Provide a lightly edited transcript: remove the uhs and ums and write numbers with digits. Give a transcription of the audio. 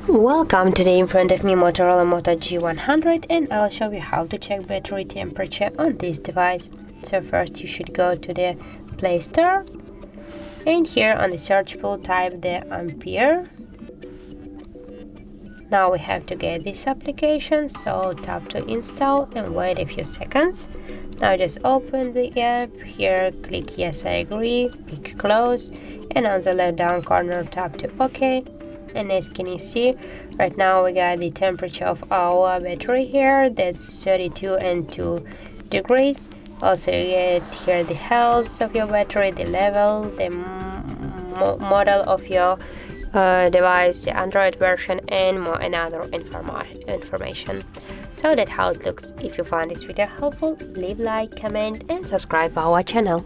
Welcome, today in front of me Motorola Moto G100, and I'll show you how to check battery temperature on this device. So first you should go to the Play Store, and here on the search pool type the Ampere. Now we have to get this application, so tap to install and wait a few seconds. Now just open the app, here click yes I agree, click close, and on the left down corner tap to OK. And as can you see, right now we got the temperature of our battery here, that's 32 and 2 degrees. Also you get here the health of your battery, the level, the model of your device, the Android version, and more and other information. So that's how it looks. If you find this video helpful, leave like, comment and subscribe our channel.